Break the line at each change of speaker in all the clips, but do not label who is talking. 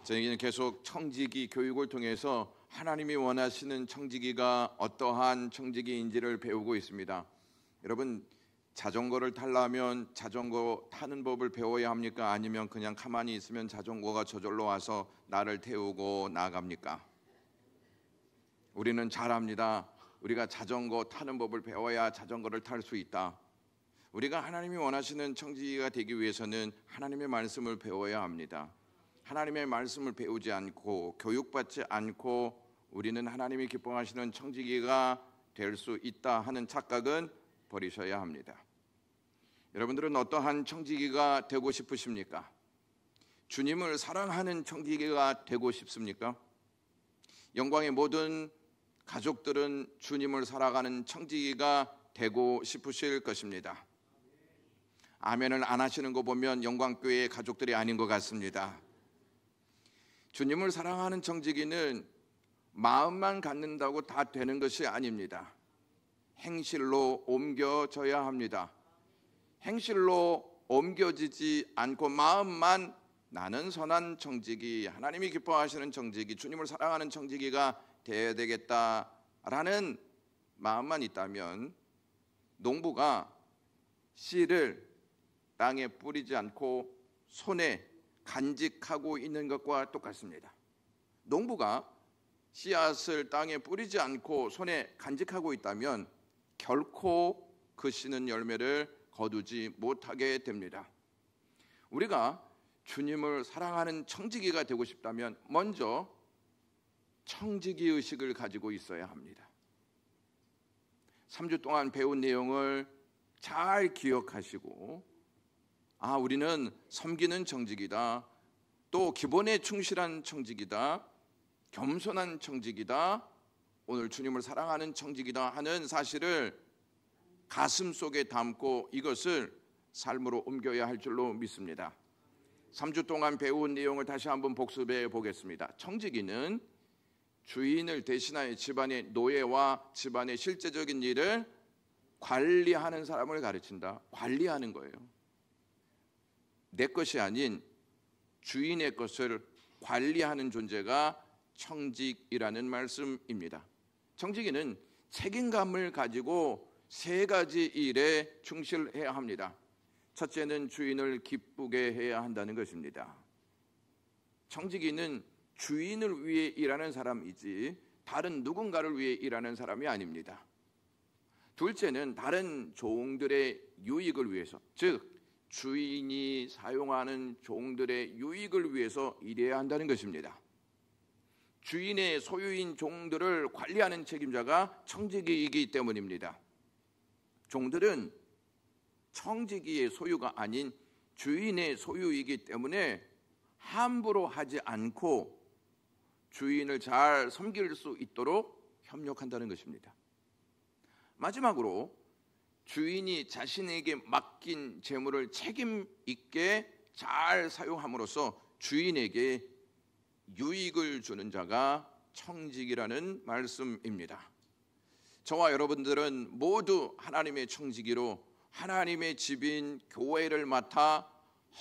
저희는 계속 청지기 교육을 통해서 하나님이 원하시는 청지기가 어떠한 청지기인지를 배우고 있습니다. 여러분, 자전거를 타려면 자전거 타는 법을 배워야 합니까? 아니면 그냥 가만히 있으면 자전거가 저절로 와서 나를 태우고 나갑니까? 우리는 잘합니다. 우리가 자전거 타는 법을 배워야 자전거를 탈 수 있다. 우리가 하나님이 원하시는 청지기가 되기 위해서는 하나님의 말씀을 배워야 합니다. 하나님의 말씀을 배우지 않고 교육받지 않고 우리는 하나님이 기뻐하시는 청지기가 될 수 있다 하는 착각은 버리셔야 합니다. 여러분들은 어떠한 청지기가 되고 싶으십니까? 주님을 사랑하는 청지기가 되고 싶습니까? 영광의 모든 가족들은 주님을 살아가는 청지기가 되고 싶으실 것입니다. 아멘을 안 하시는 거 보면 영광교회의 가족들이 아닌 것 같습니다. 주님을 사랑하는 청지기는 마음만 갖는다고 다 되는 것이 아닙니다. 행실로 옮겨져야 합니다. 행실로 옮겨지지 않고 마음만 나는 선한 청지기, 하나님이 기뻐하시는 청지기, 주님을 사랑하는 청지기가 되어야 되겠다라는 마음만 있다면 농부가 씨를 땅에 뿌리지 않고 손에 간직하고 있는 것과 똑같습니다. 농부가 씨앗을 땅에 뿌리지 않고 손에 간직하고 있다면 결코 그 씨는 열매를 거두지 못하게 됩니다. 우리가 주님을 사랑하는 청지기가 되고 싶다면 먼저 청지기 의식을 가지고 있어야 합니다. 3주 동안 배운 내용을 잘 기억하시고 우리는 섬기는 청지기다, 또 기본에 충실한 청지기다, 겸손한 청지기다, 오늘 주님을 사랑하는 청지기다 하는 사실을 가슴 속에 담고 이것을 삶으로 옮겨야 할 줄로 믿습니다. 3주 동안 배운 내용을 다시 한번 복습해 보겠습니다. 청지기는 주인을 대신하여 집안의 노예와 집안의 실제적인 일을 관리하는 사람을 가르친다. 관리하는 거예요. 내 것이 아닌 주인의 것을 관리하는 존재가 청직이라는 말씀입니다. 청지기는 책임감을 가지고 3가지 일에 충실해야 합니다. 첫째는 주인을 기쁘게 해야 한다는 것입니다. 청지기는 주인을 위해 일하는 사람이지 다른 누군가를 위해 일하는 사람이 아닙니다. 둘째는 다른 종들의 유익을 위해서, 즉 주인이 사용하는 종들의 유익을 위해서 일해야 한다는 것입니다. 주인의 소유인 종들을 관리하는 책임자가 청지기이기 때문입니다. 종들은 청지기의 소유가 아닌 주인의 소유이기 때문에 함부로 하지 않고 주인을 잘 섬길 수 있도록 협력한다는 것입니다. 마지막으로 주인이 자신에게 맡긴 재물을 책임 있게 잘 사용함으로써 주인에게 유익을 주는 자가 청지기라는 말씀입니다. 저와 여러분들은 모두 하나님의 청지기로 하나님의 집인 교회를 맡아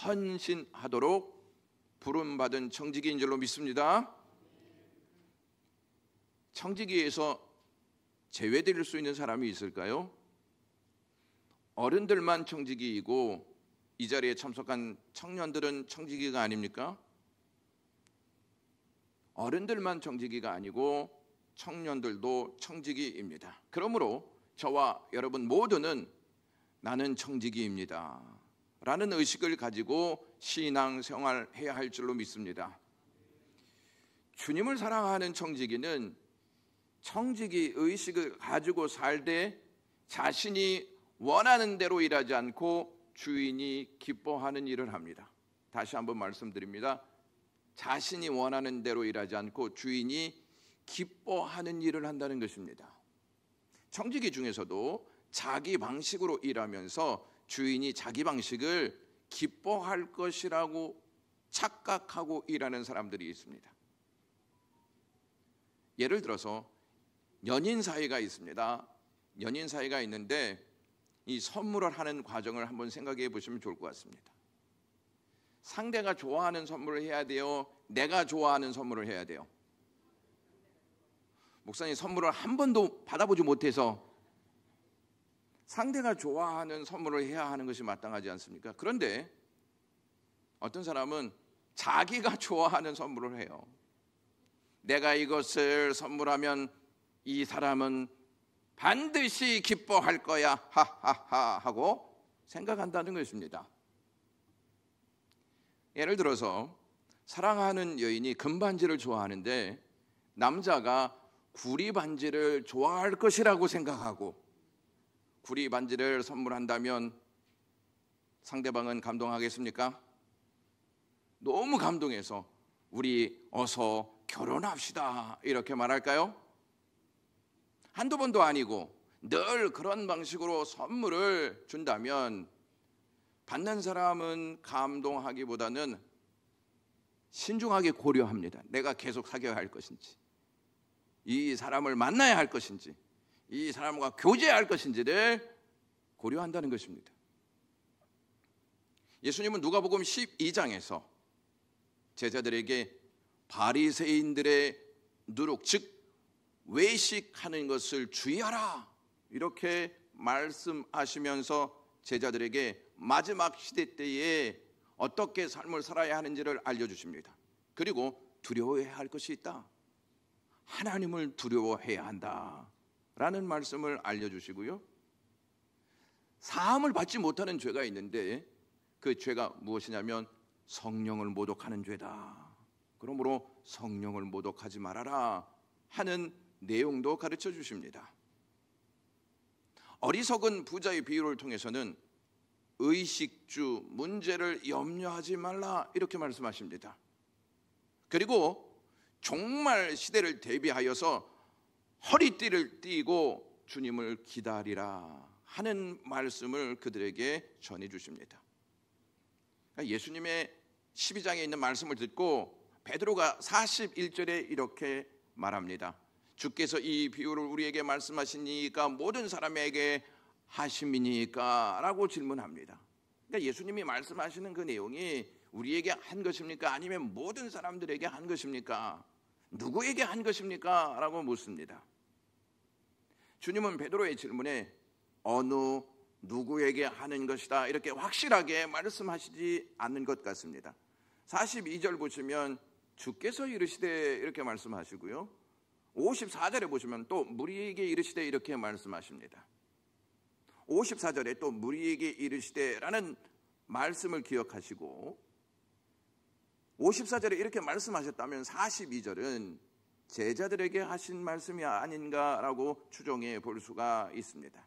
헌신하도록 부름받은 청지기인 줄로 믿습니다. 청지기에서 제외될 수 있는 사람이 있을까요? 어른들만 청지기이고 이 자리에 참석한 청년들은 청지기가 아닙니까? 어른들만 청지기가 아니고 청년들도 청지기입니다. 그러므로 저와 여러분 모두는 나는 청지기입니다 라는 의식을 가지고 신앙생활해야 할 줄로 믿습니다. 주님을 사랑하는 청지기는 청지기 의식을 가지고 살되 자신이 원하는 대로 일하지 않고 주인이 기뻐하는 일을 합니다. 다시 한번 말씀드립니다. 자신이 원하는 대로 일하지 않고 주인이 기뻐하는 일을 한다는 것입니다. 청지기 중에서도 자기 방식으로 일하면서 주인이 자기 방식을 기뻐할 것이라고 착각하고 일하는 사람들이 있습니다. 예를 들어서 연인 사이가 있습니다. 연인 사이가 있는데 이 선물을 하는 과정을 한번 생각해 보시면 좋을 것 같습니다. 상대가 좋아하는 선물을 해야 돼요? 내가 좋아하는 선물을 해야 돼요? 목사님, 선물을 한 번도 받아보지 못해서 상대가 좋아하는 선물을 해야 하는 것이 마땅하지 않습니까? 그런데 어떤 사람은 자기가 좋아하는 선물을 해요. 내가 이것을 선물하면 이 사람은 반드시 기뻐할 거야, 하하하 하고 생각한다는 것입니다. 예를 들어서 사랑하는 여인이 금반지를 좋아하는데 남자가 구리 반지를 좋아할 것이라고 생각하고 구리 반지를 선물한다면 상대방은 감동하겠습니까? 너무 감동해서 우리 어서 결혼합시다 이렇게 말할까요? 한두 번도 아니고 늘 그런 방식으로 선물을 준다면 받는 사람은 감동하기보다는 신중하게 고려합니다. 내가 계속 사귀어야 할 것인지, 이 사람을 만나야 할 것인지, 이 사람과 교제할 것인지를 고려한다는 것입니다. 예수님은 누가복음 12장에서 제자들에게 바리새인들의 누룩, 즉 외식하는 것을 주의하라 이렇게 말씀하시면서 제자들에게 마지막 시대 때에 어떻게 삶을 살아야 하는지를 알려주십니다. 그리고 두려워해야 할 것이 있다. 하나님을 두려워해야 한다라는 말씀을 알려주시고요. 사함을 받지 못하는 죄가 있는데 그 죄가 무엇이냐면 성령을 모독하는 죄다. 그러므로 성령을 모독하지 말아라 하는 내용도 가르쳐 주십니다. 어리석은 부자의 비유를 통해서는 의식주 문제를 염려하지 말라 이렇게 말씀하십니다. 그리고 종말 시대를 대비하여서 허리띠를 띠고 주님을 기다리라 하는 말씀을 그들에게 전해 주십니다. 예수님의 12장에 있는 말씀을 듣고 베드로가 41절에 이렇게 말합니다. 주께서 이 비유를 우리에게 말씀하시니까 모든 사람에게 하심이니까 라고 질문합니다. 그러니까 예수님이 말씀하시는 그 내용이 우리에게 한 것입니까? 아니면 모든 사람들에게 한 것입니까? 누구에게 한 것입니까? 라고 묻습니다. 주님은 베드로의 질문에 어느 누구에게 하는 것이다 이렇게 확실하게 말씀하시지 않는 것 같습니다. 42절 보시면 주께서 이르시되 이렇게 말씀하시고요. 54절에 보시면 또 무리에게 이르시되 이렇게 말씀하십니다. 54절에 또 무리에게 이르시되라는 말씀을 기억하시고 54절에 이렇게 말씀하셨다면 42절은 제자들에게 하신 말씀이 아닌가라고 추정해 볼 수가 있습니다.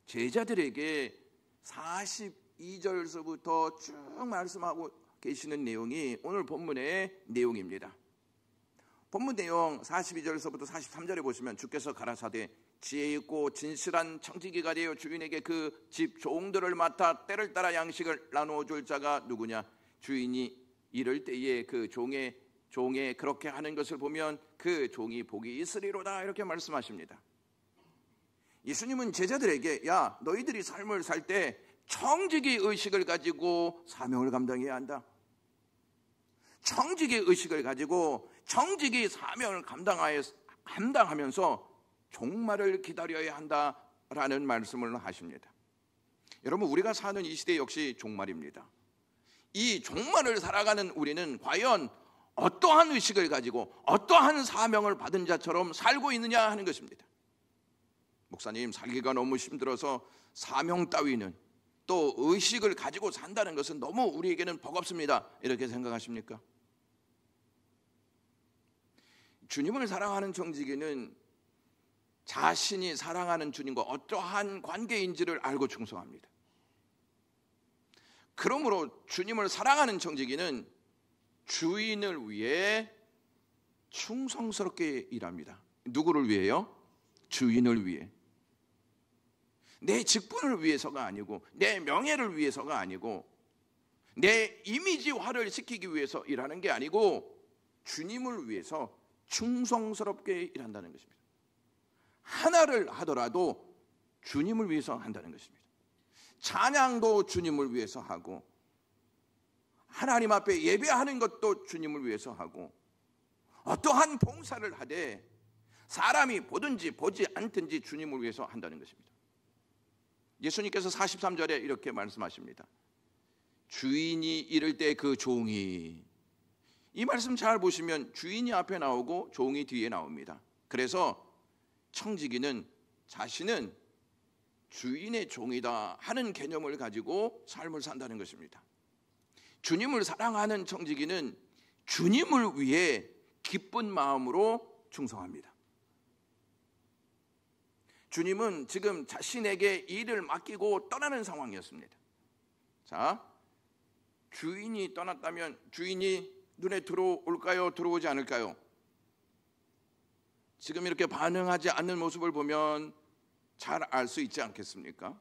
제자들에게 42절서부터 쭉 말씀하고 계시는 내용이 오늘 본문의 내용입니다. 본문 내용 42절서부터 43절에 보시면 주께서 가라사대 지혜 있고 진실한 청지기가 되어 주인에게 그 집 종들을 맡아 때를 따라 양식을 나누어 줄 자가 누구냐? 주인이 이럴 때에 그 종의 그렇게 하는 것을 보면 그 종이 복이 있으리로다 이렇게 말씀하십니다. 예수님은 제자들에게 야 너희들이 삶을 살 때 청지기 의식을 가지고 사명을 감당해야 한다. 청지기 의식을 가지고 청지기 사명을 감당하면서 종말을 기다려야 한다라는 말씀을 하십니다. 여러분 우리가 사는 이 시대 역시 종말입니다. 이 종말을 살아가는 우리는 과연 어떠한 의식을 가지고 어떠한 사명을 받은 자처럼 살고 있느냐 하는 것입니다. 목사님 살기가 너무 힘들어서 사명 따위는 또 의식을 가지고 산다는 것은 너무 우리에게는 버겁습니다 이렇게 생각하십니까? 주님을 사랑하는 청지기는 자신이 사랑하는 주님과 어떠한 관계인지를 알고 충성합니다. 그러므로 주님을 사랑하는 청지기는 주인을 위해 충성스럽게 일합니다. 누구를 위해요? 주인을 위해. 내 직분을 위해서가 아니고 내 명예를 위해서가 아니고 내 이미지화를 시키기 위해서 일하는 게 아니고 주님을 위해서 충성스럽게 일한다는 것입니다. 하나를 하더라도 주님을 위해서 한다는 것입니다. 찬양도 주님을 위해서 하고 하나님 앞에 예배하는 것도 주님을 위해서 하고, 어떠한 봉사를 하되 사람이 보든지 보지 않든지 주님을 위해서 한다는 것입니다. 예수님께서 43절에 이렇게 말씀하십니다. 주인이 이를 때 그 종이, 이 말씀 잘 보시면 주인이 앞에 나오고 종이 뒤에 나옵니다. 그래서 청지기는 자신은 주인의 종이다 하는 개념을 가지고 삶을 산다는 것입니다. 주님을 사랑하는 청지기는 주님을 위해 기쁜 마음으로 충성합니다. 주님은 지금 자신에게 일을 맡기고 떠나는 상황이었습니다. 자, 주인이 떠났다면 주인이 눈에 들어올까요? 들어오지 않을까요? 지금 이렇게 반응하지 않는 모습을 보면 잘 알 수 있지 않겠습니까?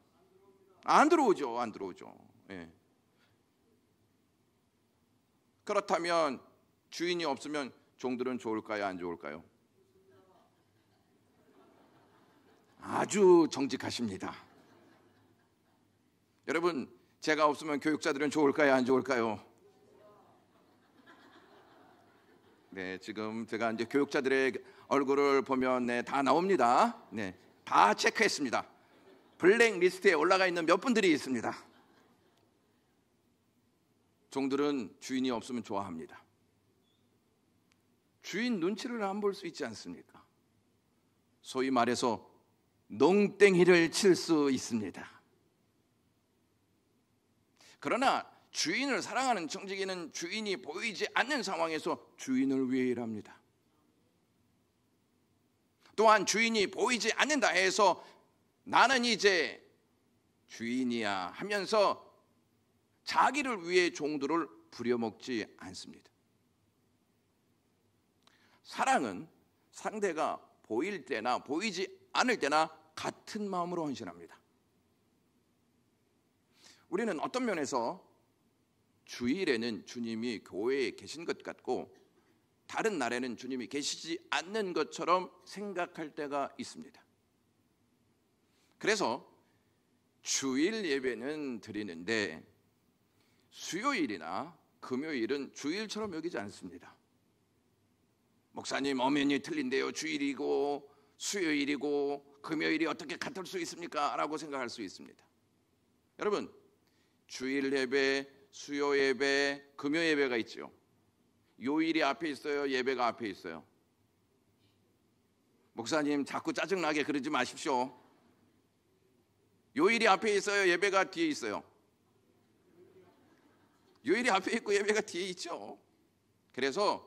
안 들어오죠. 안 들어오죠. 예. 그렇다면 주인이 없으면 종들은 좋을까요? 안 좋을까요? 아주 정직하십니다. 여러분, 제가 없으면 교육자들은 좋을까요? 안 좋을까요? 네, 지금 제가 이제 교육자들의 얼굴을 보면 네, 다 나옵니다. 네, 다 체크했습니다. 블랙 리스트에 올라가 있는 몇 분들이 있습니다. 종들은 주인이 없으면 좋아합니다. 주인 눈치를 안 볼 수 있지 않습니까? 소위 말해서 농땡이를 칠 수 있습니다. 그러나 주인을 사랑하는 청지기는 주인이 보이지 않는 상황에서 주인을 위해 일합니다. 또한 주인이 보이지 않는다 해서 나는 이제 주인이야 하면서 자기를 위해 종들을 부려먹지 않습니다. 사랑은 상대가 보일 때나 보이지 않을 때나 같은 마음으로 헌신합니다. 우리는 어떤 면에서 주일에는 주님이 교회에 계신 것 같고 다른 날에는 주님이 계시지 않는 것처럼 생각할 때가 있습니다. 그래서 주일 예배는 드리는데 수요일이나 금요일은 주일처럼 여기지 않습니다. 목사님 엄연히 틀린데요. 주일이고 수요일이고 금요일이 어떻게 같을 수 있습니까? 라고 생각할 수 있습니다. 여러분, 주일 예배, 수요 예배, 금요 예배가 있죠. 요일이 앞에 있어요? 예배가 앞에 있어요? 목사님 자꾸 짜증나게 그러지 마십시오. 요일이 앞에 있어요? 예배가 뒤에 있어요? 요일이 앞에 있고 예배가 뒤에 있죠. 그래서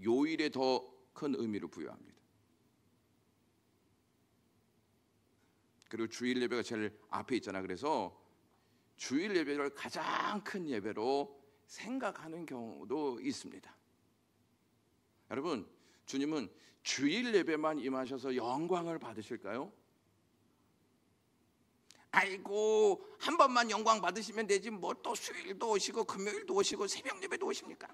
요일에 더 큰 의미를 부여합니다. 그리고 주일 예배가 제일 앞에 있잖아. 그래서 주일 예배를 가장 큰 예배로 생각하는 경우도 있습니다. 여러분, 주님은 주일 예배만 임하셔서 영광을 받으실까요? 아이고, 한 번만 영광 받으시면 되지 뭐 또 수요일도 오시고 금요일도 오시고 새벽 예배도 오십니까?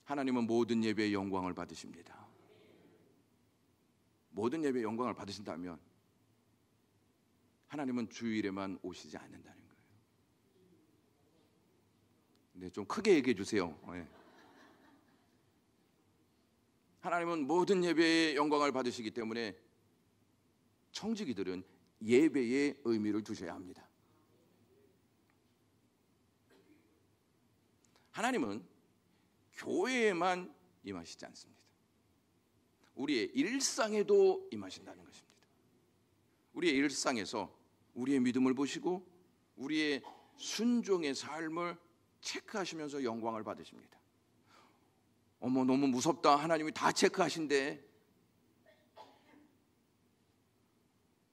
하나님은 모든 예배의 영광을 받으십니다. 모든 예배의 영광을 받으신다면 하나님은 주일에만 오시지 않는다는 거예요. 네, 좀 크게 얘기해 주세요. 네. 하나님은 모든 예배의 영광을 받으시기 때문에 청지기들은 예배의 의미를 두셔야 합니다. 하나님은 교회에만 임하시지 않습니다. 우리의 일상에도 임하신다는 것입니다. 우리의 일상에서 우리의 믿음을 보시고 우리의 순종의 삶을 체크하시면서 영광을 받으십니다. 어머, 너무 무섭다. 하나님이 다 체크하신대.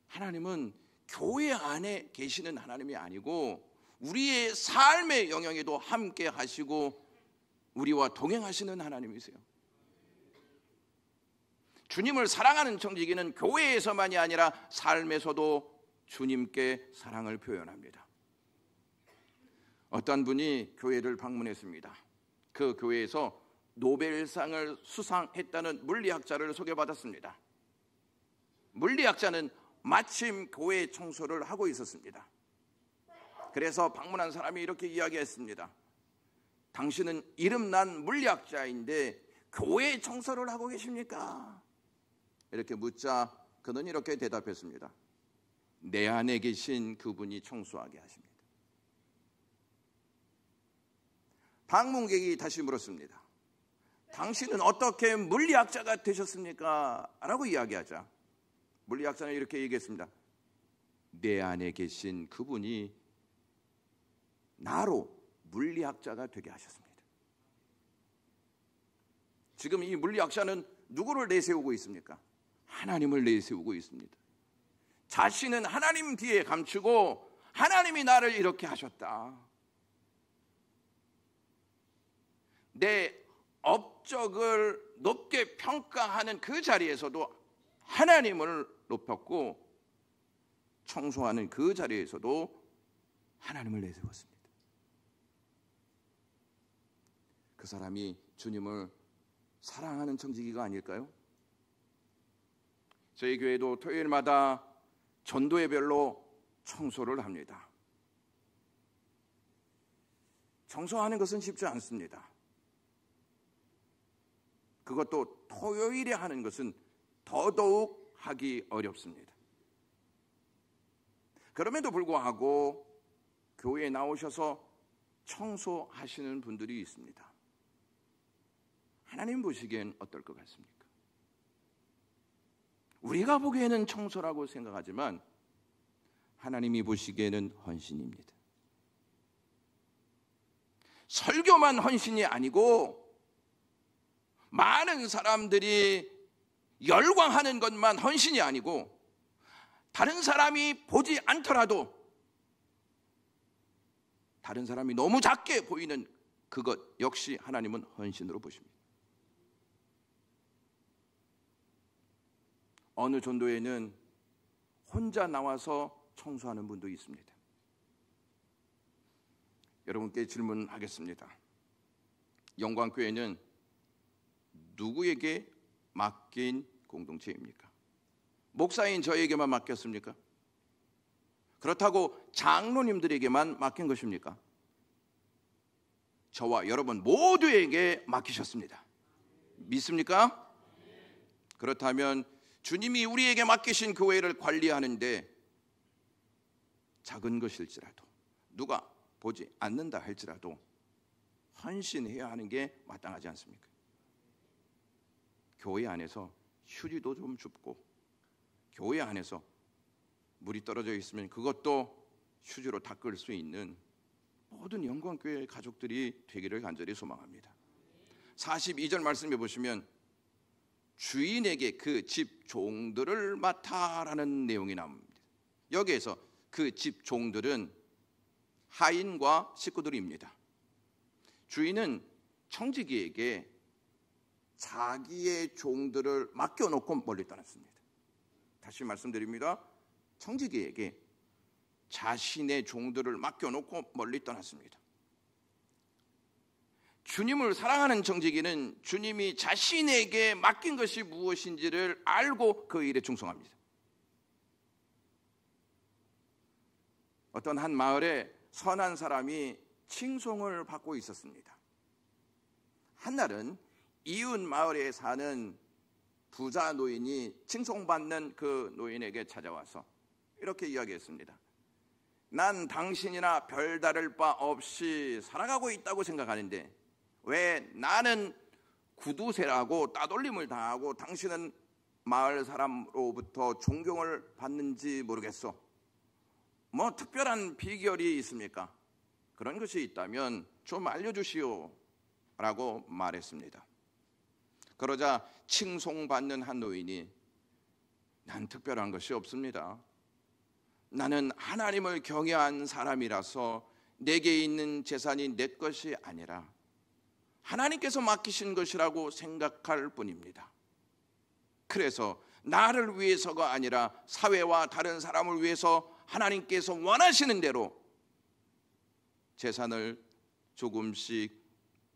하나님은 교회 안에 계시는 하나님이 아니고 우리의 삶의 영역에도 함께 하시고 우리와 동행하시는 하나님이세요. 주님을 사랑하는 청지기는 교회에서만이 아니라 삶에서도 주님께 사랑을 표현합니다. 어떤 분이 교회를 방문했습니다. 그 교회에서 노벨상을 수상했다는 물리학자를 소개받았습니다. 물리학자는 마침 교회 청소를 하고 있었습니다. 그래서 방문한 사람이 이렇게 이야기했습니다. 당신은 이름난 물리학자인데 교회 청소를 하고 계십니까? 이렇게 묻자 그는 이렇게 대답했습니다. 내 안에 계신 그분이 청소하게 하십니다. 방문객이 다시 물었습니다. 당신은 어떻게 물리학자가 되셨습니까? 라고 이야기하자 물리학자는 이렇게 얘기했습니다. 내 안에 계신 그분이 나로 물리학자가 되게 하셨습니다. 지금 이 물리학자는 누구를 내세우고 있습니까? 하나님을 내세우고 있습니다. 자신은 하나님 뒤에 감추고 하나님이 나를 이렇게 하셨다. 내 업적을 높게 평가하는 그 자리에서도 하나님을 높였고 청소하는 그 자리에서도 하나님을 내세웠습니다. 그 사람이 주님을 사랑하는 청지기가 아닐까요? 저희 교회도 토요일마다 전도 예배로 청소를 합니다. 청소하는 것은 쉽지 않습니다. 그것도 토요일에 하는 것은 더더욱 하기 어렵습니다. 그럼에도 불구하고 교회에 나오셔서 청소하시는 분들이 있습니다. 하나님 보시기엔 어떨 것 같습니까? 우리가 보기에는 청소라고 생각하지만 하나님이 보시기에는 헌신입니다. 설교만 헌신이 아니고 많은 사람들이 열광하는 것만 헌신이 아니고 다른 사람이 보지 않더라도 다른 사람이 너무 작게 보이는 그것 역시 하나님은 헌신으로 보십니다. 어느 전도에는 혼자 나와서 청소하는 분도 있습니다. 여러분께 질문하겠습니다. 영광교회는 누구에게 맡긴 공동체입니까? 목사인 저에게만 맡겼습니까? 그렇다고 장로님들에게만 맡긴 것입니까? 저와 여러분 모두에게 맡기셨습니다. 믿습니까? 그렇다면 주님이 우리에게 맡기신 교회를 관리하는데 작은 것일지라도 누가 보지 않는다 할지라도 헌신해야 하는 게 마땅하지 않습니까? 교회 안에서 휴지도 좀 줍고 교회 안에서 물이 떨어져 있으면 그것도 휴지로 닦을 수 있는 모든 영광교회 가족들이 되기를 간절히 소망합니다. 42절 말씀해 보시면 주인에게 그 집 종들을 맡아라는 내용이 나옵니다. 여기에서 그 집 종들은 하인과 식구들입니다. 주인은 청지기에게 자기의 종들을 맡겨놓고 멀리 떠났습니다. 다시 말씀드립니다. 청지기에게 자신의 종들을 맡겨놓고 멀리 떠났습니다. 주님을 사랑하는 청지기는 주님이 자신에게 맡긴 것이 무엇인지를 알고 그 일에 충성합니다. 어떤 한 마을에 선한 사람이 칭송을 받고 있었습니다. 한날은 이웃 마을에 사는 부자 노인이 칭송받는 그 노인에게 찾아와서 이렇게 이야기했습니다. 난 당신이나 별다를 바 없이 살아가고 있다고 생각하는데 왜 나는 구두쇠라고 따돌림을 당하고 당신은 마을 사람으로부터 존경을 받는지 모르겠어. 뭐 특별한 비결이 있습니까? 그런 것이 있다면 좀 알려주시오 라고 말했습니다. 그러자 칭송받는 한 노인이 난 특별한 것이 없습니다. 나는 하나님을 경외한 사람이라서 내게 있는 재산이 내 것이 아니라 하나님께서 맡기신 것이라고 생각할 뿐입니다. 그래서 나를 위해서가 아니라 사회와 다른 사람을 위해서 하나님께서 원하시는 대로 재산을 조금씩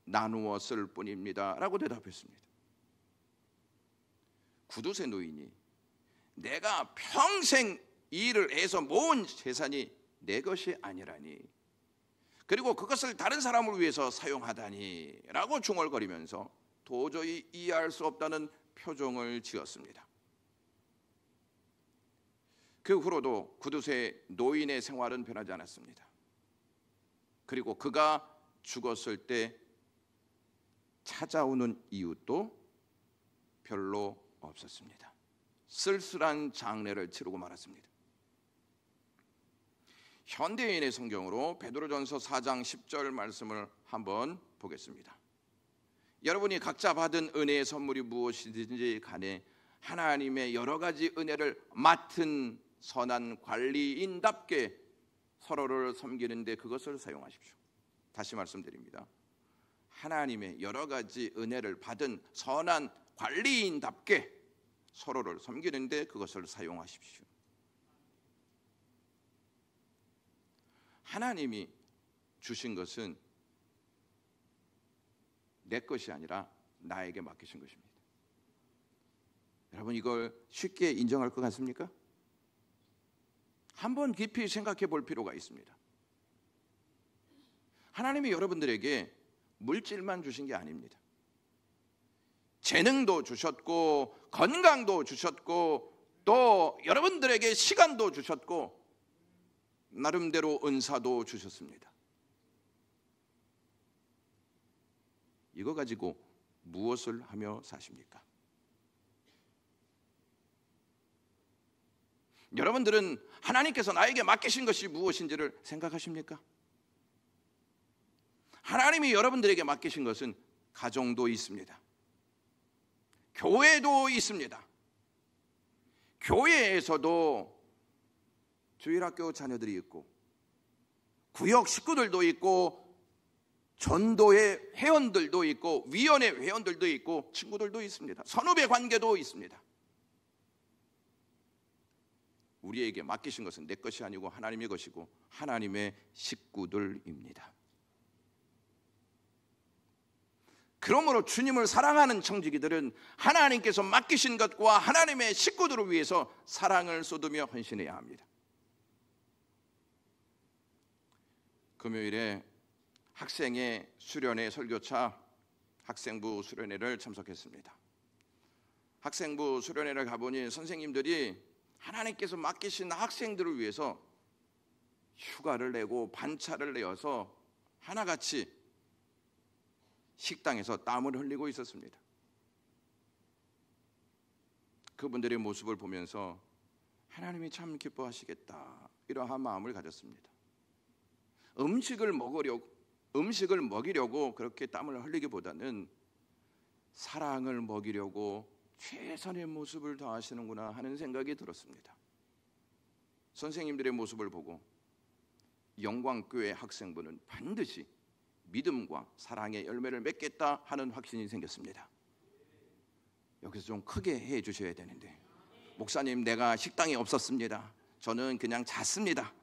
나누어 쓸 뿐입니다 라고 대답했습니다. 구두쇠 노인이 내가 평생 일을 해서 모은 재산이 내 것이 아니라니, 그리고 그것을 다른 사람을 위해서 사용하다니 라고 중얼거리면서 도저히 이해할 수 없다는 표정을 지었습니다. 그 후로도 구두쇠 노인의 생활은 변하지 않았습니다. 그리고 그가 죽었을 때 찾아오는 이웃도 별로 없었습니다. 쓸쓸한 장례를 치르고 말았습니다. 현대인의 성경으로 베드로전서 4장 10절 말씀을 한번 보겠습니다. 여러분이 각자 받은 은혜의 선물이 무엇이든지 간에 하나님의 여러 가지 은혜를 맡은 선한 관리인답게 서로를 섬기는데 그것을 사용하십시오. 다시 말씀드립니다. 하나님의 여러 가지 은혜를 받은 선한 관리인답게 서로를 섬기는데 그것을 사용하십시오. 하나님이 주신 것은 내 것이 아니라 나에게 맡기신 것입니다. 여러분, 이걸 쉽게 인정할 것 같습니까? 한번 깊이 생각해 볼 필요가 있습니다. 하나님이 여러분들에게 물질만 주신 게 아닙니다. 재능도 주셨고 건강도 주셨고 또 여러분들에게 시간도 주셨고 나름대로 은사도 주셨습니다. 이거 가지고 무엇을 하며 사십니까? 여러분들은 하나님께서 나에게 맡기신 것이 무엇인지를 생각하십니까? 하나님이 여러분들에게 맡기신 것은 가정도 있습니다. 교회도 있습니다. 교회에서도 주일학교 자녀들이 있고 구역 식구들도 있고 전도회 회원들도 있고 위원회 회원들도 있고 친구들도 있습니다. 선후배 관계도 있습니다. 우리에게 맡기신 것은 내 것이 아니고 하나님의 것이고 하나님의 식구들입니다. 그러므로 주님을 사랑하는 청지기들은 하나님께서 맡기신 것과 하나님의 식구들을 위해서 사랑을 쏟으며 헌신해야 합니다. 금요일에 학생의 수련회 설교차 학생부 수련회를 참석했습니다. 학생부 수련회를 가보니 선생님들이 하나님께서 맡기신 학생들을 위해서 휴가를 내고 반차를 내어서 하나같이 식당에서 땀을 흘리고 있었습니다. 그분들의 모습을 보면서 하나님이 참 기뻐하시겠다 이러한 마음을 가졌습니다. 음식을 먹이려고 그렇게 땀을 흘리기보다는 사랑을 먹이려고 최선의 모습을 다하시는구나 하는 생각이 들었습니다. 선생님들의 모습을 보고 영광교회 학생부는 반드시 믿음과 사랑의 열매를 맺겠다 하는 확신이 생겼습니다. 여기서 좀 크게 해 주셔야 되는데, 목사님 내가 식당이 없었습니다. 저는 그냥 잤습니다.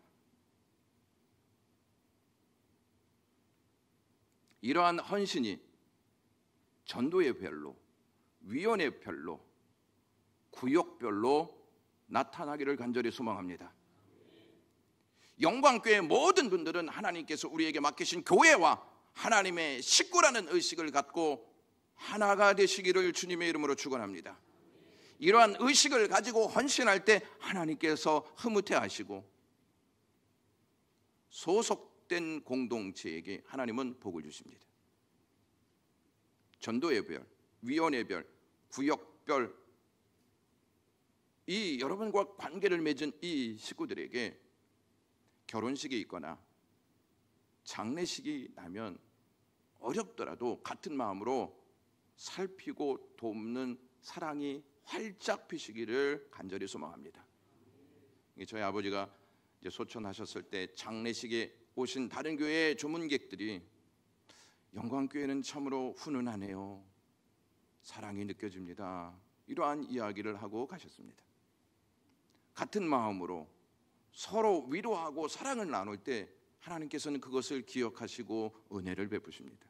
이러한 헌신이 전도회별로, 위원회별로, 구역별로 나타나기를 간절히 소망합니다. 영광교회 모든 분들은 하나님께서 우리에게 맡기신 교회와 하나님의 식구라는 의식을 갖고 하나가 되시기를 주님의 이름으로 축원합니다. 이러한 의식을 가지고 헌신할 때 하나님께서 흐뭇해 하시고 소속된 공동체에게 하나님은 복을 주십니다. 전도회별, 위원회별, 구역별 이 여러분과 관계를 맺은 이 식구들에게 결혼식이 있거나 장례식이 나면 어렵더라도 같은 마음으로 살피고 돕는 사랑이 활짝 피시기를 간절히 소망합니다. 저희 아버지가 이제 소천하셨을 때 장례식에 오신 다른 교회의 조문객들이 영광교회는 참으로 훈훈하네요. 사랑이 느껴집니다. 이러한 이야기를 하고 가셨습니다. 같은 마음으로 서로 위로하고 사랑을 나눌 때 하나님께서는 그것을 기억하시고 은혜를 베푸십니다.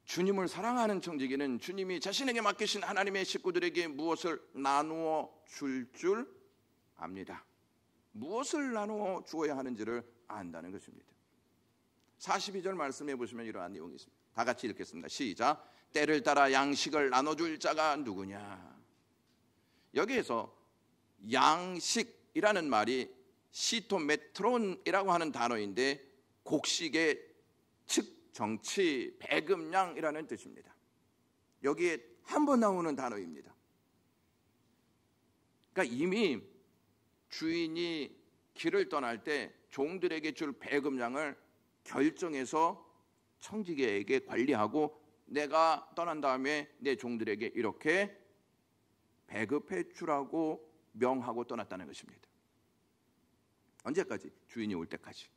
주님을 사랑하는 청지기는 주님이 자신에게 맡기신 하나님의 식구들에게 무엇을 나누어 줄 압니다. 무엇을 나누어 주어야 하는지를 안다는 것입니다. 42절 말씀해 보시면 이러한 내용이 있습니다. 다 같이 읽겠습니다. 시작. 때를 따라 양식을 나눠줄 자가 누구냐. 여기에서 양식이라는 말이 시토메트론이라고 하는 단어인데 곡식의 즉 정치 배급량이라는 뜻입니다. 여기에 한 번 나오는 단어입니다. 그러니까 이미 주인이 길을 떠날 때 종들에게 줄 배급량을 결정해서 청지기에게 관리하고 내가 떠난 다음에 내 종들에게 이렇게 배급해 주라고 명하고 떠났다는 것입니다. 언제까지? 주인이 올 때까지.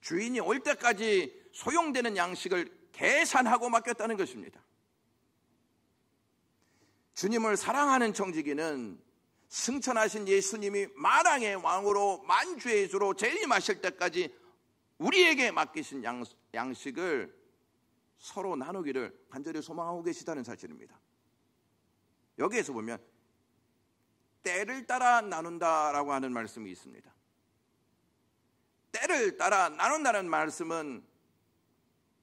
주인이 올 때까지 소용되는 양식을 계산하고 맡겼다는 것입니다. 주님을 사랑하는 청지기는 승천하신 예수님이 만왕의 왕으로 만주의 주로 재림하실 때까지 우리에게 맡기신 양식을 서로 나누기를 간절히 소망하고 계시다는 사실입니다. 여기에서 보면 때를 따라 나눈다라고 하는 말씀이 있습니다. 때를 따라 나눈다는 말씀은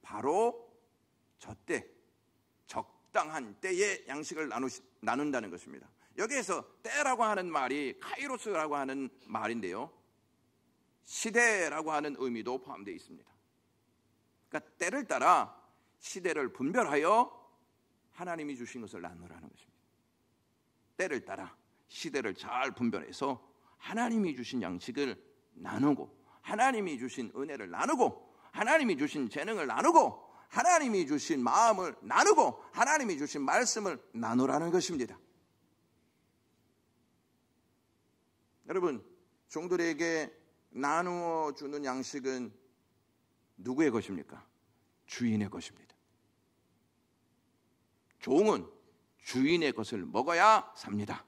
바로 저때 적당한 때에 양식을 나눈다는 것입니다. 여기에서 때라고 하는 말이 카이로스라고 하는 말인데요, 시대라고 하는 의미도 포함되어 있습니다. 그러니까 때를 따라 시대를 분별하여 하나님이 주신 것을 나누라는 것입니다. 때를 따라 시대를 잘 분별해서 하나님이 주신 양식을 나누고, 하나님이 주신 은혜를 나누고, 하나님이 주신 재능을 나누고, 하나님이 주신 마음을 나누고, 하나님이 주신 말씀을 나누라는 것입니다. 여러분, 종들에게 나누어 주는 양식은 누구의 것입니까? 주인의 것입니다. 종은 주인의 것을 먹어야 삽니다.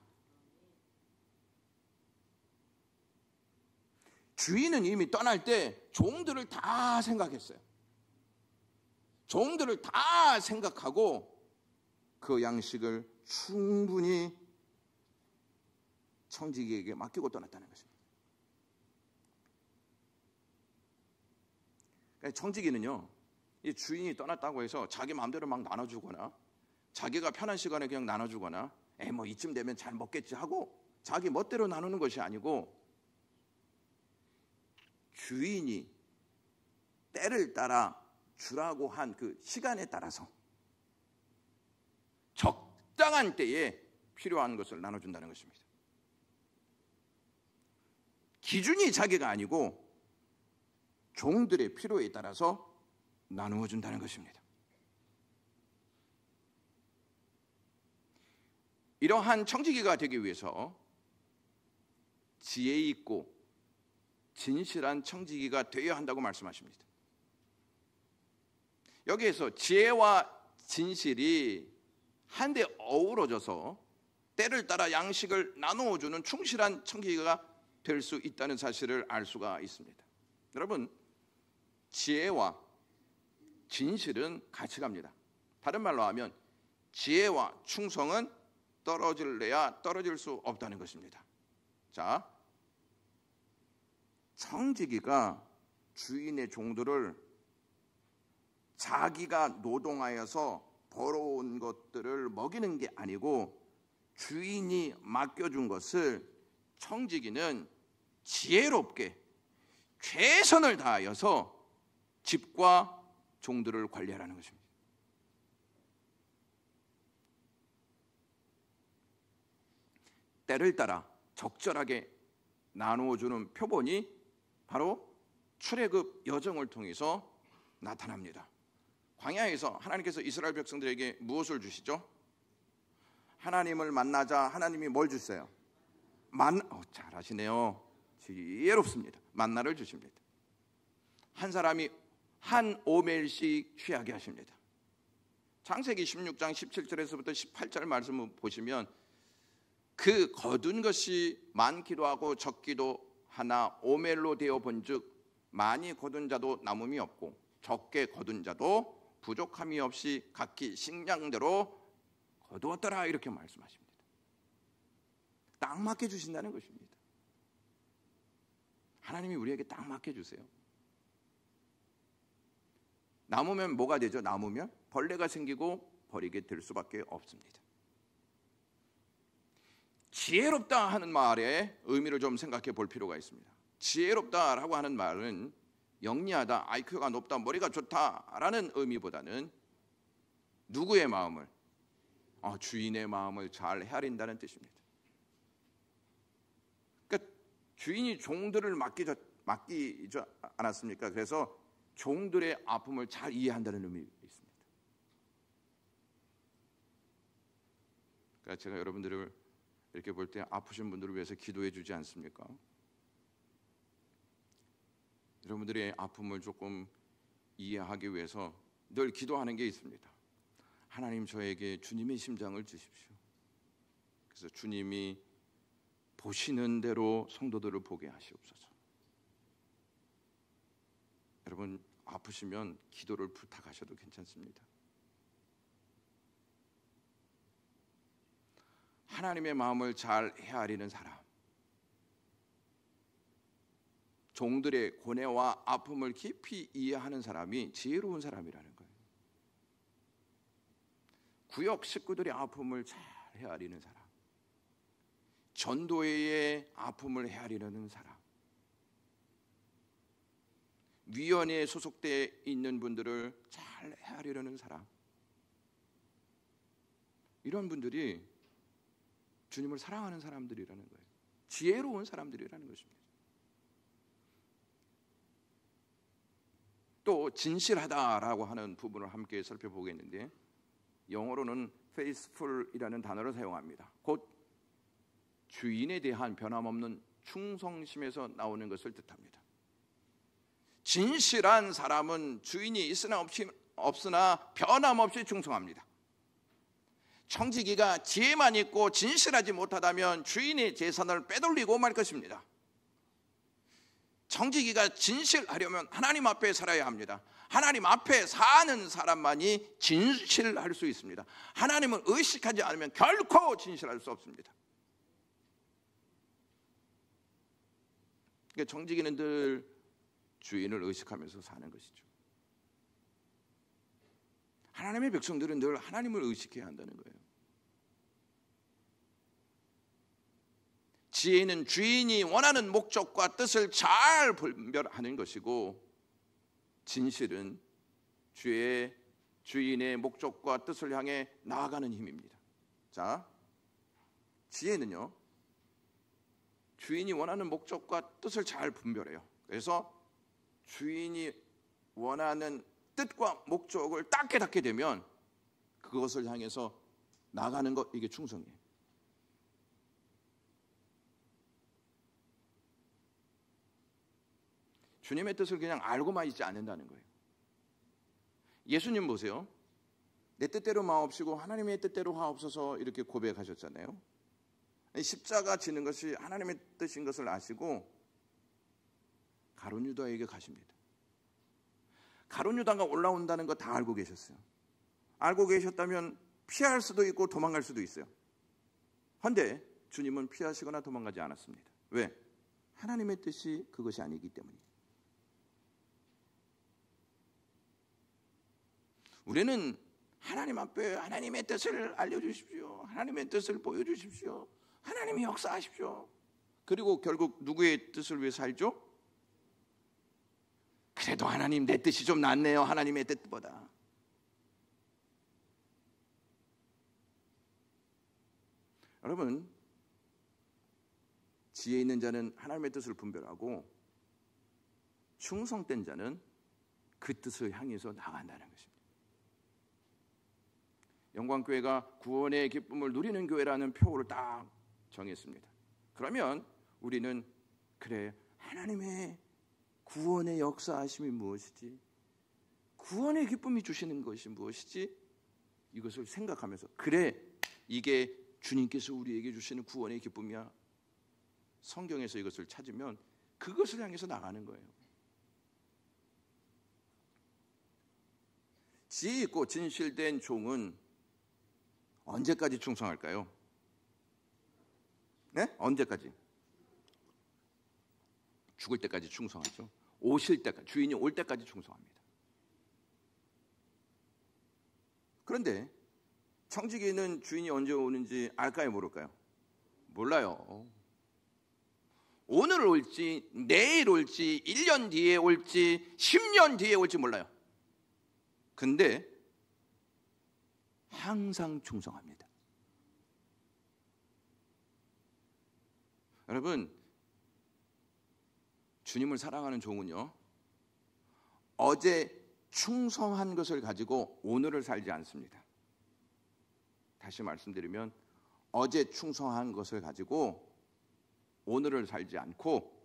주인은 이미 떠날 때 종들을 다 생각했어요. 종들을 다 생각하고 그 양식을 충분히 청지기에게 맡기고 떠났다는 것입니다. 청지기는요, 이 주인이 떠났다고 해서 자기 마음대로 막 나눠주거나 자기가 편한 시간에 그냥 나눠주거나 뭐 이쯤 되면 잘 먹겠지 하고 자기 멋대로 나누는 것이 아니고, 주인이 때를 따라 주라고 한 그 시간에 따라서 적당한 때에 필요한 것을 나눠준다는 것입니다. 기준이 자기가 아니고 종들의 필요에 따라서 나누어 준다는 것입니다. 이러한 청지기가 되기 위해서 지혜 있고 진실한 청지기가 되어야 한다고 말씀하십니다. 여기에서 지혜와 진실이 한데 어우러져서 때를 따라 양식을 나누어 주는 충실한 청지기가 될 수 있다는 사실을 알 수가 있습니다. 여러분, 지혜와 진실은 같이 갑니다. 다른 말로 하면 지혜와 충성은 떨어질래야 떨어질 수 없다는 것입니다. 자, 청지기가 주인의 종들을 자기가 노동하여서 벌어온 것들을 먹이는 게 아니고 주인이 맡겨준 것을 청지기는 지혜롭게 최선을 다하여서 집과 종들을 관리하라는 것입니다. 때를 따라 적절하게 나누어주는 표본이 바로 출애굽 여정을 통해서 나타납니다. 광야에서 하나님께서 이스라엘 백성들에게 무엇을 주시죠? 하나님을 만나자 하나님이 뭘 주세요? 잘하시네요. 지혜롭습니다. 만나를 주십니다. 한 사람이 한 오멜씩 취하게 하십니다. 창세기 16장 17절에서부터 18절 말씀을 보시면 그 거둔 것이 많기도 하고 적기도 하나 오멜로 되어 본즉 많이 거둔 자도 남음이 없고 적게 거둔 자도 부족함이 없이 각기 식량대로 거두었더라, 이렇게 말씀하십니다. 딱 맞게 주신다는 것입니다. 하나님이 우리에게 딱 맞게 주세요. 남으면 뭐가 되죠? 남으면 벌레가 생기고 버리게 될 수밖에 없습니다. 지혜롭다 하는 말의 의미를 좀 생각해 볼 필요가 있습니다. 지혜롭다라고 하는 말은 영리하다, IQ가 높다, 머리가 좋다라는 의미보다는 누구의 마음을? 주인의 마음을 잘 헤아린다는 뜻입니다. 그러니까 주인이 종들을 맡기지 않았습니까? 그래서 종들의 아픔을 잘 이해한다는 의미가 있습니다. 그러니까 제가 여러분들을 이렇게 볼 때 아프신 분들을 위해서 기도해 주지 않습니까? 여러분들의 아픔을 조금 이해하기 위해서 늘 기도하는 게 있습니다. 하나님, 저에게 주님의 심장을 주십시오. 그래서 주님이 보시는 대로 성도들을 보게 하시옵소서. 여러분, 아프시면 기도를 부탁하셔도 괜찮습니다. 하나님의 마음을 잘 헤아리는 사람, 종들의 고뇌와 아픔을 깊이 이해하는 사람이 지혜로운 사람이라는 거예요. 구역 식구들의 아픔을 잘 헤아리는 사람, 전도회의 아픔을 헤아리려는 사람, 위원회에 소속되어 있는 분들을 잘 헤아리려는 사람, 이런 분들이 주님을 사랑하는 사람들이라는 거예요. 지혜로운 사람들이라는 것입니다. 또 진실하다라고 하는 부분을 함께 살펴보겠는데, 영어로는 faithful이라는 단어를 사용합니다. 곧 주인에 대한 변함없는 충성심에서 나오는 것을 뜻합니다. 진실한 사람은 주인이 있으나 없으나 변함없이 충성합니다. 청지기가 지혜만 있고 진실하지 못하다면 주인의 재산을 빼돌리고 말 것입니다. 청지기가 진실하려면 하나님 앞에 살아야 합니다. 하나님 앞에 사는 사람만이 진실할 수 있습니다. 하나님을 의식하지 않으면 결코 진실할 수 없습니다. 그러니까 청지기는 늘 주인을 의식하면서 사는 것이죠. 하나님의 백성들은 늘 하나님을 의식해야 한다는 거예요. 지혜는 주인이 원하는 목적과 뜻을 잘 분별하는 것이고, 진실은 주인의 목적과 뜻을 향해 나아가는 힘입니다. 자, 지혜는요, 주인이 원하는 목적과 뜻을 잘 분별해요. 그래서 주인이 원하는 뜻과 목적을 딱 깨닫게 되면 그것을 향해서 나가는 것, 이게 충성이에요. 주님의 뜻을 그냥 알고만 있지 않는다는 거예요. 예수님 보세요. 내 뜻대로 마옵시고 하나님의 뜻대로 하옵소서, 이렇게 고백하셨잖아요. 십자가 지는 것이 하나님의 뜻인 것을 아시고 가룟 유다에게 가십니다. 가룟 유다가 올라온다는 거 다 알고 계셨어요. 알고 계셨다면 피할 수도 있고 도망갈 수도 있어요. 그런데 주님은 피하시거나 도망가지 않았습니다. 왜? 하나님의 뜻이 그것이 아니기 때문이에요. 우리는 하나님 앞에 하나님의 뜻을 알려주십시오, 하나님의 뜻을 보여주십시오, 하나님이 역사하십시오. 그리고 결국 누구의 뜻을 위해 살죠? 그래도 하나님, 내 뜻이 좀 낫네요, 하나님의 뜻보다. 여러분, 지혜 있는 자는 하나님의 뜻을 분별하고 충성된 자는 그 뜻을 향해서 나간다는 것입니다. 영광교회가 구원의 기쁨을 누리는 교회라는 표어를 딱 정했습니다. 그러면 우리는, 그래, 하나님의 구원의 역사하심이 무엇이지? 구원의 기쁨이 주시는 것이 무엇이지? 이것을 생각하면서, 그래, 이게 주님께서 우리에게 주시는 구원의 기쁨이야. 성경에서 이것을 찾으면 그것을 향해서 나가는 거예요. 지혜 있고 진실된 종은 언제까지 충성할까요? 네? 언제까지? 죽을 때까지 충성하죠. 오실 때까지, 주인이 올 때까지 충성합니다. 그런데 청지기는 주인이 언제 오는지 알까요, 모를까요? 몰라요. 오늘 올지, 내일 올지, 1년 뒤에 올지, 10년 뒤에 올지 몰라요. 근데 항상 충성합니다. 여러분, 주님을 사랑하는 종은요, 어제 충성한 것을 가지고 오늘을 살지 않습니다. 다시 말씀드리면 어제 충성한 것을 가지고 오늘을 살지 않고,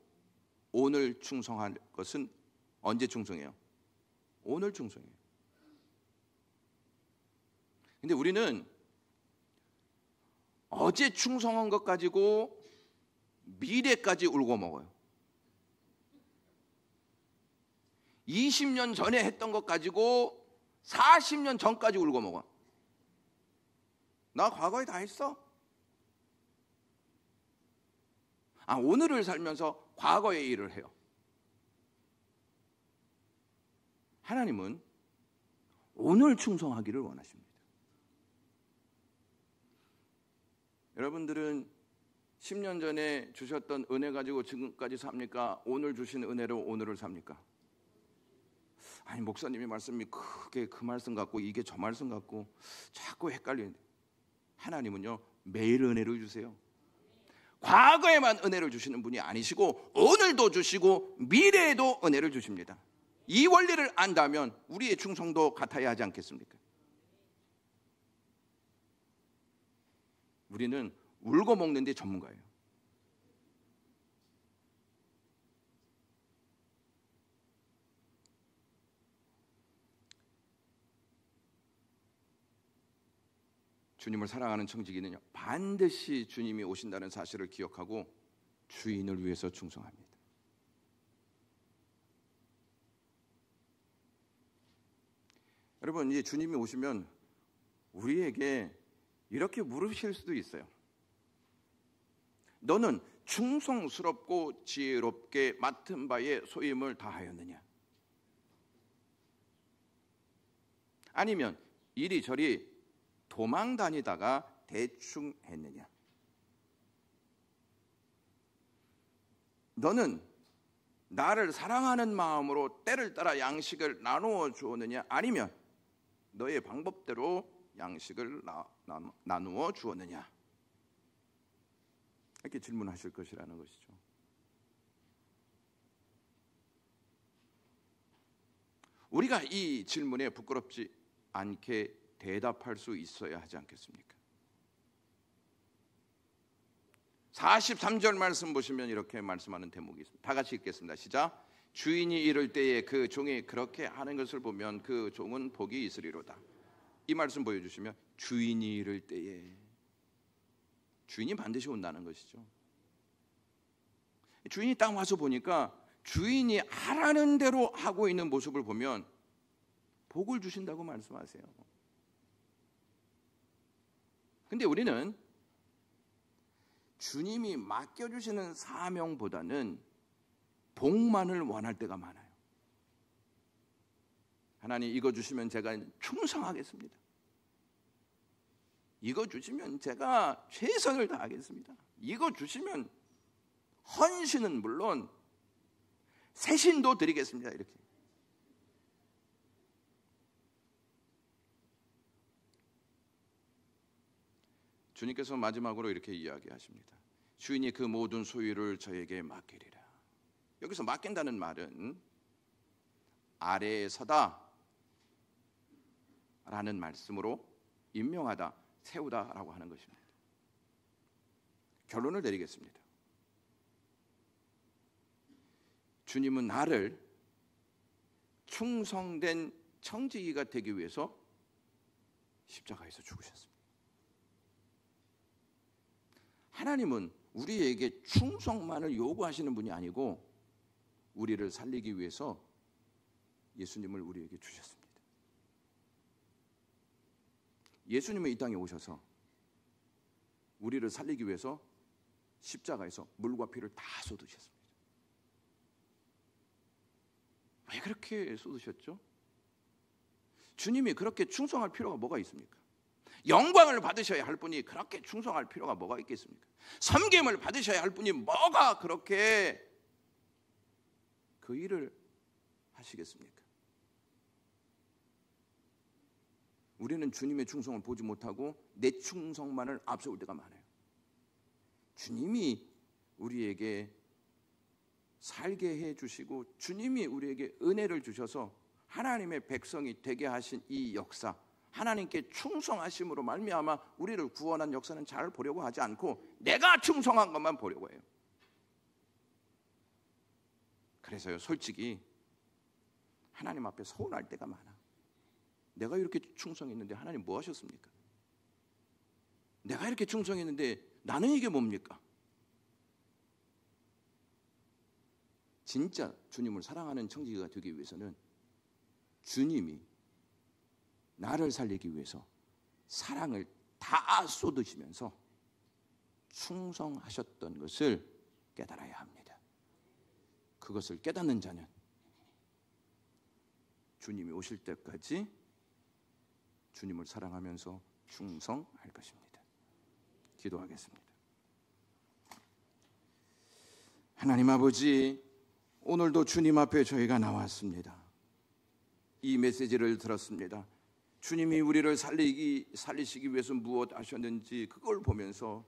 오늘 충성할 것은 언제 충성해요? 오늘 충성해요. 근데 우리는 어제 충성한 것 가지고 미래까지 울고 먹어요. 20년 전에 했던 것 가지고 40년 전까지 울고 먹어. 나 과거에 다 했어. 오늘을 살면서 과거의 일을 해요. 하나님은 오늘 충성하기를 원하십니다. 여러분들은 10년 전에 주셨던 은혜 가지고 지금까지 삽니까? 오늘 주신 은혜로 오늘을 삽니까? 아니, 목사님이 말씀이 크게 그 말씀 같고 이게 저 말씀 같고 자꾸 헷갈리는데, 하나님은요 매일 은혜를 주세요. 과거에만 은혜를 주시는 분이 아니시고 오늘도 주시고 미래에도 은혜를 주십니다. 이 원리를 안다면 우리의 충성도 같아야 하지 않겠습니까? 우리는 울고 먹는 데 전문가예요. 주님을 사랑하는 청지기는요, 반드시 주님이 오신다는 사실을 기억하고 주인을 위해서 충성합니다. 여러분, 이제 주님이 오시면 우리에게 이렇게 물으실 수도 있어요. 너는 충성스럽고 지혜롭게 맡은 바의 소임을 다하였느냐? 아니면 이리저리 도망 다니다가 대충 했느냐? 너는 나를 사랑하는 마음으로 때를 따라 양식을 나누어 주었느냐? 아니면 너의 방법대로 양식을 나누어 주었느냐? 이렇게 질문하실 것이라는 것이죠. 우리가 이 질문에 부끄럽지 않게 대답할 수 있어야 하지 않겠습니까? 43절 말씀 보시면 이렇게 말씀하는 대목이 있습니다. 다 같이 읽겠습니다. 시작. 주인이 이를 때에 그 종이 그렇게 하는 것을 보면 그 종은 복이 있으리로다. 이 말씀 보여주시면 주인이 이를 때에, 주인이 반드시 온다는 것이죠. 주인이 딱 와서 보니까 주인이 하라는 대로 하고 있는 모습을 보면 복을 주신다고 말씀하세요. 근데 우리는 주님이 맡겨주시는 사명보다는 복만을 원할 때가 많아요. 하나님, 이거 주시면 제가 충성하겠습니다. 이거 주시면 제가 최선을 다하겠습니다. 이거 주시면 헌신은 물론 세신도 드리겠습니다. 이렇게. 주님께서 마지막으로 이렇게 이야기하십니다. 주인이 그 모든 소유를 저에게 맡기리라. 여기서 맡긴다는 말은 아래에 서다 라는 말씀으로 임명하다, 세우다라고 하는 것입니다. 결론을 내리겠습니다. 주님은 나를 충성된 청지기가 되기 위해서 십자가에서 죽으셨습니다. 하나님은 우리에게 충성만을 요구하시는 분이 아니고 우리를 살리기 위해서 예수님을 우리에게 주셨습니다. 예수님은 이 땅에 오셔서 우리를 살리기 위해서 십자가에서 물과 피를 다 쏟으셨습니다. 왜 그렇게 쏟으셨죠? 주님이 그렇게 충성할 필요가 뭐가 있습니까? 영광을 받으셔야 할 분이 그렇게 충성할 필요가 뭐가 있겠습니까? 섬김을 받으셔야 할 분이 뭐가 그렇게 그 일을 하시겠습니까? 우리는 주님의 충성을 보지 못하고 내 충성만을 앞세울 때가 많아요. 주님이 우리에게 살게 해주시고 주님이 우리에게 은혜를 주셔서 하나님의 백성이 되게 하신 이 역사, 하나님께 충성하심으로 말미암아 우리를 구원한 역사는 잘 보려고 하지 않고 내가 충성한 것만 보려고 해요. 그래서요, 솔직히 하나님 앞에 서운할 때가 많아. 내가 이렇게 충성했는데 하나님 뭐 하셨습니까? 내가 이렇게 충성했는데 나는 이게 뭡니까? 진짜 주님을 사랑하는 청지기가 되기 위해서는 주님이 나를 살리기 위해서 사랑을 다 쏟으시면서 충성하셨던 것을 깨달아야 합니다. 그것을 깨닫는 자는 주님이 오실 때까지 주님을 사랑하면서 충성할 것입니다. 기도하겠습니다. 하나님 아버지, 오늘도 주님 앞에 저희가 나왔습니다. 이 메시지를 들었습니다. 주님이 우리를 살리시기 위해서 무엇 하셨는지 그걸 보면서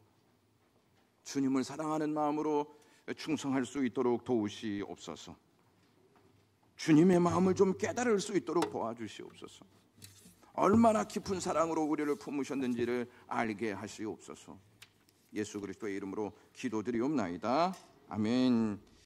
주님을 사랑하는 마음으로 충성할 수 있도록 도우시옵소서. 주님의 마음을 좀 깨달을 수 있도록 도와주시옵소서. 얼마나 깊은 사랑으로 우리를 품으셨는지를 알게 하시옵소서. 예수 그리스도의 이름으로 기도드리옵나이다. 아멘.